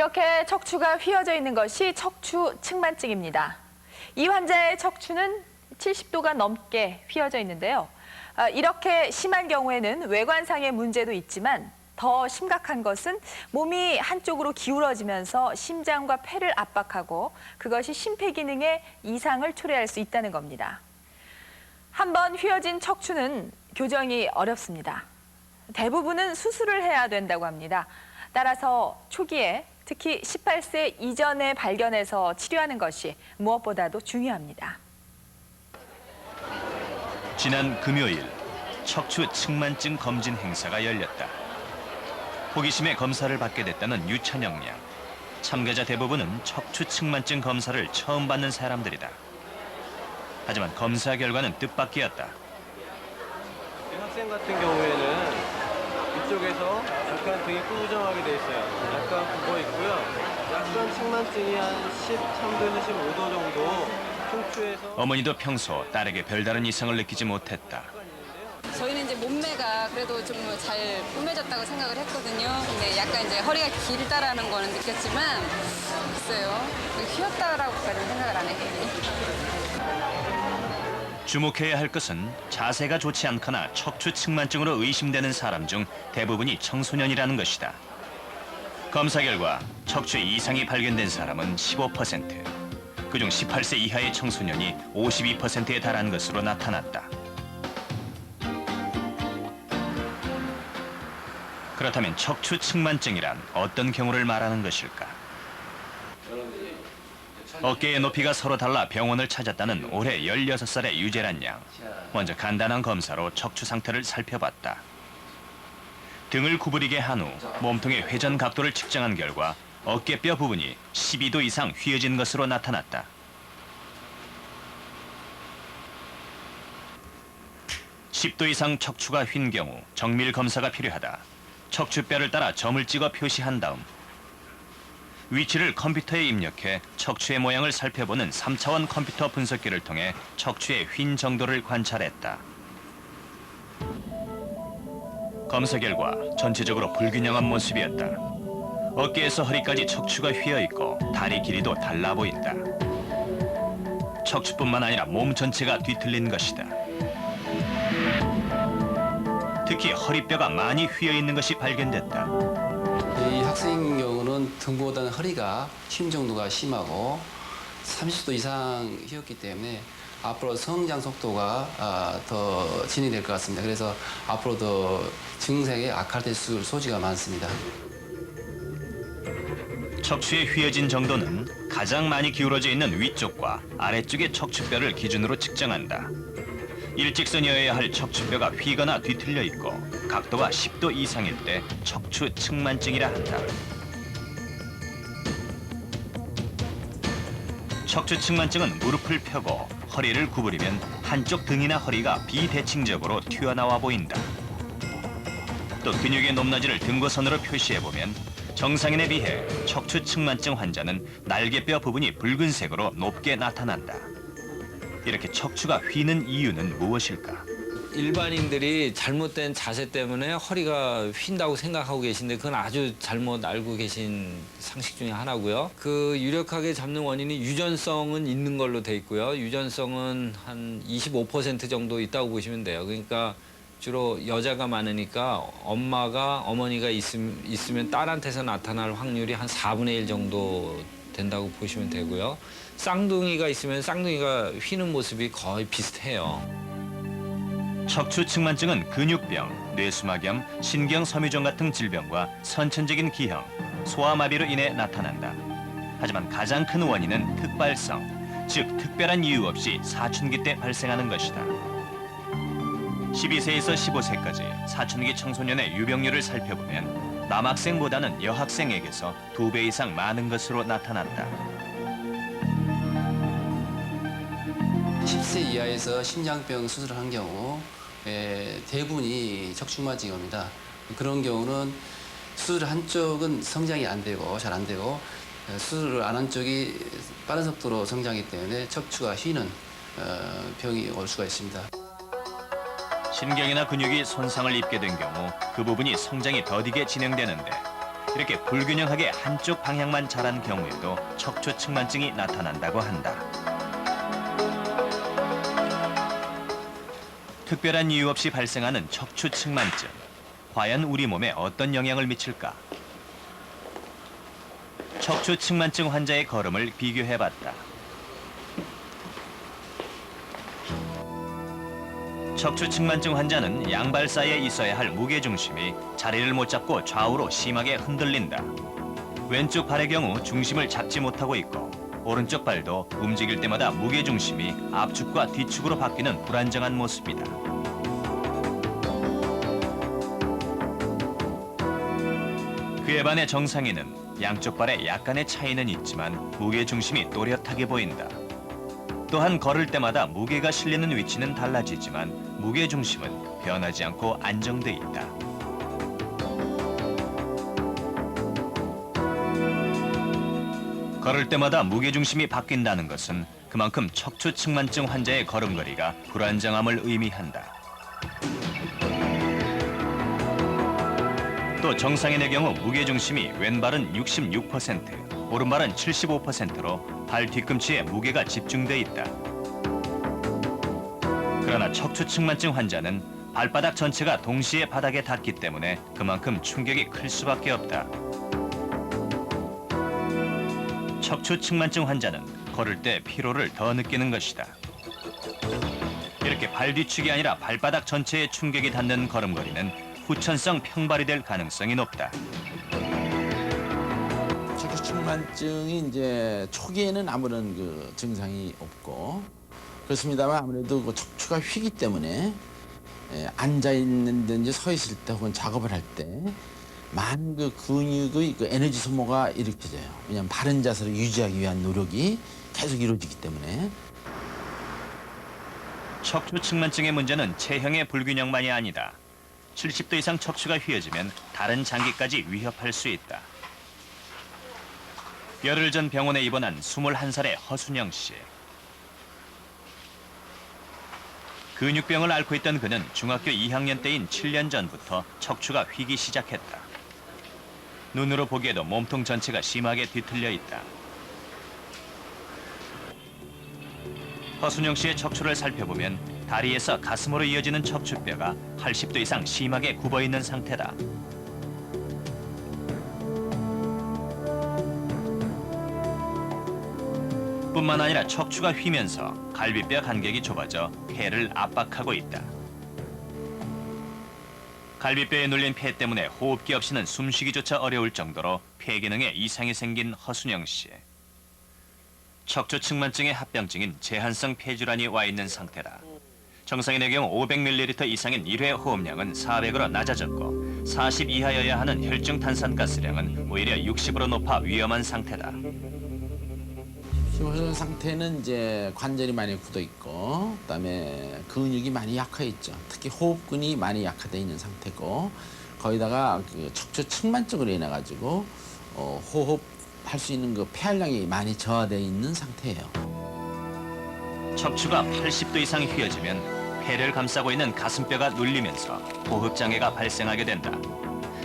이렇게 척추가 휘어져 있는 것이 척추 측만증입니다. 이 환자의 척추는 70도가 넘게 휘어져 있는데요. 이렇게 심한 경우에는 외관상의 문제도 있지만 더 심각한 것은 몸이 한쪽으로 기울어지면서 심장과 폐를 압박하고 그것이 심폐기능에 이상을 초래할 수 있다는 겁니다. 한번 휘어진 척추는 교정이 어렵습니다. 대부분은 수술을 해야 된다고 합니다. 따라서 초기에 특히 18세 이전에 발견해서 치료하는 것이 무엇보다도 중요합니다. 지난 금요일 척추 측만증 검진 행사가 열렸다. 호기심에 검사를 받게 됐다는 유찬영 양. 참가자 대부분은 척추 측만증 검사를 처음 받는 사람들이다. 하지만 검사 결과는 뜻밖이었다. 학생 같은 경우에는 이쪽에서 약간 등이 꾸정하게 돼 있어요. 약간 굽어 있고요. 약간 측만증이 한 13도에서 15도 정도 흉추에서. 어머니도 평소 딸에게 별다른 이상을 느끼지 못했다. 저희는 이제 몸매가 그래도 좀 잘 꾸며졌다고 생각을 했거든요. 근데 약간 이제 허리가 길다라는 거는 느꼈지만 글쎄요. 휘었다라고까지는 생각을 안 했거든요. 주목해야 할 것은 자세가 좋지 않거나 척추 측만증으로 의심되는 사람 중 대부분이 청소년이라는 것이다. 검사 결과 척추에 이상이 발견된 사람은 15%, 그중 18세 이하의 청소년이 52%에 달한 것으로 나타났다. 그렇다면 척추 측만증이란 어떤 경우를 말하는 것일까? 어깨의 높이가 서로 달라 병원을 찾았다는 올해 16살의 유재란 양. 먼저 간단한 검사로 척추 상태를 살펴봤다. 등을 구부리게 한 후 몸통의 회전 각도를 측정한 결과 어깨뼈 부분이 12도 이상 휘어진 것으로 나타났다. (10도) 이상 척추가 휜 경우 정밀 검사가 필요하다. 척추뼈를 따라 점을 찍어 표시한 다음 위치를 컴퓨터에 입력해 척추의 모양을 살펴보는 3차원 컴퓨터 분석기를 통해 척추의 휜 정도를 관찰했다. 검사 결과 전체적으로 불균형한 모습이었다. 어깨에서 허리까지 척추가 휘어 있고 다리 길이도 달라 보인다. 척추뿐만 아니라 몸 전체가 뒤틀린 것이다. 특히 허리뼈가 많이 휘어 있는 것이 발견됐다. 이 학생 경우는 등보다는 허리가 휜 정도가 심하고 30도 이상 휘었기 때문에 앞으로 성장 속도가 더 진행될 것 같습니다. 그래서 앞으로 더 증상이 악화될 소지가 많습니다. 척추의 휘어진 정도는 가장 많이 기울어져 있는 위쪽과 아래쪽의 척추뼈를 기준으로 측정한다. 일직선이어야 할 척추뼈가 휘거나 뒤틀려 있고 각도가 10도 이상일 때 척추 측만증이라 한다. 척추 측만증은 무릎을 펴고 허리를 구부리면 한쪽 등이나 허리가 비대칭적으로 튀어나와 보인다. 또 근육의 높낮이를 등고선으로 표시해보면 정상인에 비해 척추 측만증 환자는 날개뼈 부분이 붉은색으로 높게 나타난다. 이렇게 척추가 휘는 이유는 무엇일까? 일반인들이 잘못된 자세 때문에 허리가 휜다고 생각하고 계신데 그건 아주 잘못 알고 계신 상식 중에 하나고요. 그 유력하게 잡는 원인이 유전성은 있는 걸로 돼 있고요. 유전성은 한 25% 정도 있다고 보시면 돼요. 그러니까 주로 여자가 많으니까 어머니가 있으면 딸한테서 나타날 확률이 한 4분의 1 정도 된다고 보시면 되고요. 쌍둥이가 있으면 쌍둥이가 휘는 모습이 거의 비슷해요. 척추 측만증은 근육병, 뇌수막염, 신경섬유종 같은 질병과 선천적인 기형, 소아마비로 인해 나타난다. 하지만 가장 큰 원인은 특발성, 즉 특별한 이유 없이 사춘기 때 발생하는 것이다. 12세에서 15세까지 사춘기 청소년의 유병률을 살펴보면 남학생보다는 여학생에게서 2배 이상 많은 것으로 나타난다. 10세 이하에서 심장병 수술을 한 경우 대부분이 척추측만증입니다. 그런 경우는 수술 한쪽은 성장이 안 되고 잘 안 되고 수술을 안 한 쪽이 빠른 속도로 성장하기 때문에 척추가 휘는 병이 올 수가 있습니다. 신경이나 근육이 손상을 입게 된 경우 그 부분이 성장이 더디게 진행되는데 이렇게 불균형하게 한쪽 방향만 자란 경우에도 척추측만증이 나타난다고 한다. 특별한 이유 없이 발생하는 척추측만증. 과연 우리 몸에 어떤 영향을 미칠까? 척추측만증 환자의 걸음을 비교해봤다. 척추측만증 환자는 양발 사이에 있어야 할 무게중심이 자리를 못 잡고 좌우로 심하게 흔들린다. 왼쪽 발의 경우 중심을 잡지 못하고 있고 오른쪽 발도 움직일 때마다 무게중심이 앞축과 뒤축으로 바뀌는 불안정한 모습이다. 그에 반해 정상인은 양쪽 발에 약간의 차이는 있지만 무게중심이 또렷하게 보인다. 또한 걸을 때마다 무게가 실리는 위치는 달라지지만 무게중심은 변하지 않고 안정돼 있다. 걸을 때마다 무게중심이 바뀐다는 것은 그만큼 척추측만증 환자의 걸음걸이가 불안정함을 의미한다. 또 정상인의 경우 무게중심이 왼발은 66%, 오른발은 75%로 발 뒤꿈치에 무게가 집중돼 있다. 그러나 척추측만증 환자는 발바닥 전체가 동시에 바닥에 닿기 때문에 그만큼 충격이 클 수밖에 없다. 척추측만증 환자는 걸을 때 피로를 더 느끼는 것이다. 이렇게 발 뒤축이 아니라 발바닥 전체에 충격이 닿는 걸음걸이는 후천성 평발이 될 가능성이 높다. 척추측만증이 이제 초기에는 아무런 그 증상이 없고 그렇습니다만 아무래도 그 척추가 휘기 때문에 앉아 있는든지 서 있을 때 혹은 작업을 할 때 많은 그 근육의 그 에너지 소모가 일으켜져요. 왜냐하면 바른 자세를 유지하기 위한 노력이 계속 이루어지기 때문에. 척추측만증의 문제는 체형의 불균형만이 아니다. 70도 이상 척추가 휘어지면 다른 장기까지 위협할 수 있다. 열흘 전 병원에 입원한 21살의 허순영 씨. 근육병을 앓고 있던 그는 중학교 2학년 때인 7년 전부터 척추가 휘기 시작했다. 눈으로 보기에도 몸통 전체가 심하게 뒤틀려 있다. 허순영 씨의 척추를 살펴보면 다리에서 가슴으로 이어지는 척추뼈가 80도 이상 심하게 굽어 있는 상태다. 뿐만 아니라 척추가 휘면서 갈비뼈 간격이 좁아져 폐를 압박하고 있다. 갈비뼈에 눌린 폐 때문에 호흡기 없이는 숨쉬기조차 어려울 정도로 폐 기능에 이상이 생긴 허순영 씨. 척추측만증의 합병증인 제한성 폐질환이 와 있는 상태다. 정상인의 경우 500ml 이상인 1회 호흡량은 400으로 낮아졌고 40 이하여야 하는 혈중 탄산가스량은 오히려 60으로 높아 위험한 상태다. 지금 상태는 이제 관절이 많이 굳어 있고 그다음에 근육이 많이 약해 있죠. 특히 호흡근이 많이 약화되어 있는 상태고 거기다가 그 척추측만증으로 인해 가지고 호흡할 수 있는 그 폐활량이 많이 저하되어 있는 상태예요. 척추가 80도 이상 휘어지면 폐를 감싸고 있는 가슴뼈가 눌리면서 호흡장애가 발생하게 된다.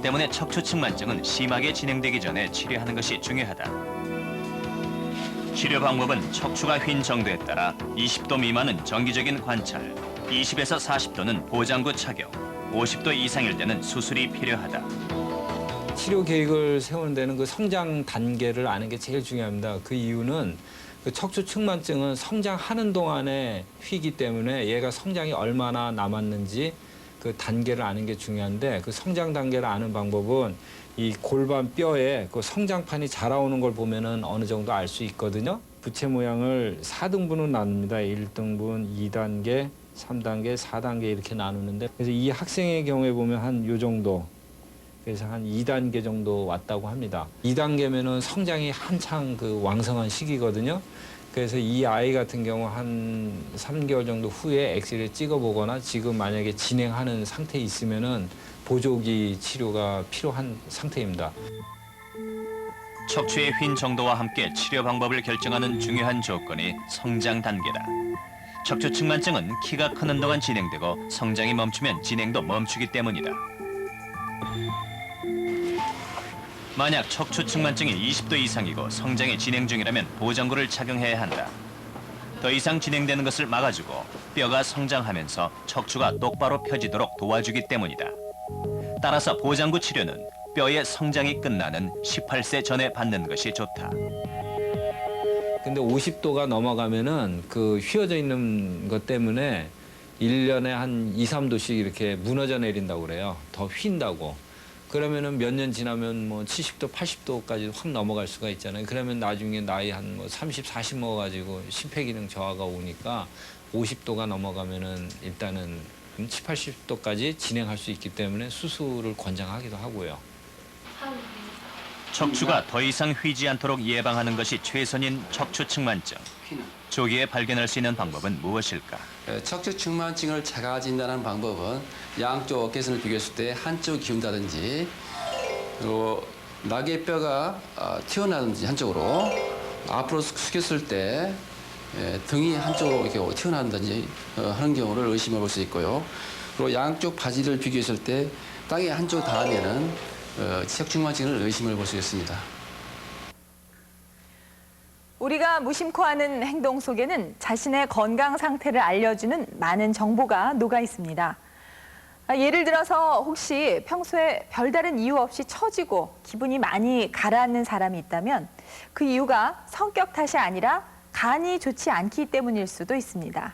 때문에 척추측만증은 심하게 진행되기 전에 치료하는 것이 중요하다. 치료 방법은 척추가 휜 정도에 따라 20도 미만은 정기적인 관찰, 20에서 40도는 보장구 착용, 50도 이상일 때는 수술이 필요하다. 치료 계획을 세우는 데는 그 성장 단계를 아는 게 제일 중요합니다. 그 이유는 그 척추측만증은 성장하는 동안에 휘기 때문에 얘가 성장이 얼마나 남았는지 그 단계를 아는 게 중요한데 그 성장 단계를 아는 방법은 이 골반 뼈에 그 성장판이 자라오는 걸 보면은 어느 정도 알 수 있거든요. 부채 모양을 4등분으로 나눕니다. 1등분, 2단계, 3단계, 4단계 이렇게 나누는데 그래서 이 학생의 경우에 보면 한 요 정도 그래서 한 2단계 정도 왔다고 합니다. 2단계면은 성장이 한창 그 왕성한 시기거든요. 그래서 이 아이 같은 경우 한 3개월 정도 후에 엑스레이 찍어보거나 지금 만약에 진행하는 상태에 있으면은 보조기 치료가 필요한 상태입니다. 척추의 휜 정도와 함께 치료 방법을 결정하는 중요한 조건이 성장 단계다. 척추측만증은 키가 크는 동안 진행되고 성장이 멈추면 진행도 멈추기 때문이다. 만약 척추 측만증이 20도 이상이고 성장이 진행 중이라면 보정구를 착용해야 한다. 더 이상 진행되는 것을 막아주고 뼈가 성장하면서 척추가 똑바로 펴지도록 도와주기 때문이다. 따라서 보장구 치료는 뼈의 성장이 끝나는 18세 전에 받는 것이 좋다. 근데 50도가 넘어가면은 그 휘어져 있는 것 때문에 1년에 한 2, 3도씩 이렇게 무너져 내린다고 그래요. 더 휜다고. 그러면은 몇 년 지나면 뭐 70도, 80도까지 확 넘어갈 수가 있잖아요. 그러면 나중에 나이 한 뭐 30, 40 먹어가지고 심폐기능 저하가 오니까 50도가 넘어가면은 일단은 70, 80도까지 진행할 수 있기 때문에 수술을 권장하기도 하고요. 척추가 더 이상 휘지 않도록 예방하는 것이 최선인 척추 측만증. 조기에 발견할 수 있는 방법은 무엇일까? 척추 측만증을 자가 진단하는 방법은 양쪽 어깨선을 비교했을 때 한쪽 기운다든지 그리고 날개뼈가 튀어나든지 한쪽으로 앞으로 숙였을 때 등이 한쪽으로 이렇게 튀어나온다든지 하는 경우를 의심해 볼 수 있고요. 그리고 양쪽 바지를 비교했을 때 땅에 한쪽 닿으면은 척추 측만증을 의심해 볼 수 있습니다. 우리가 무심코 하는 행동 속에는 자신의 건강 상태를 알려주는 많은 정보가 녹아 있습니다. 예를 들어서 혹시 평소에 별다른 이유 없이 처지고 기분이 많이 가라앉는 사람이 있다면 그 이유가 성격 탓이 아니라 간이 좋지 않기 때문일 수도 있습니다.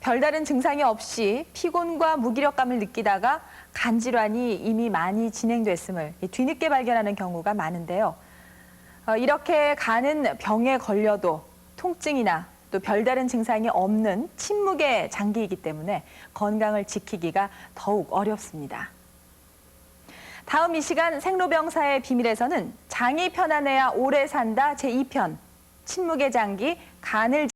별다른 증상이 없이 피곤과 무기력감을 느끼다가 간 질환이 이미 많이 진행됐음을 뒤늦게 발견하는 경우가 많은데요. 이렇게 간은 병에 걸려도 통증이나 또 별다른 증상이 없는 침묵의 장기이기 때문에 건강을 지키기가 더욱 어렵습니다. 다음 이 시간 생로병사의 비밀에서는 장이 편안해야 오래 산다 제2편 침묵의 장기 간을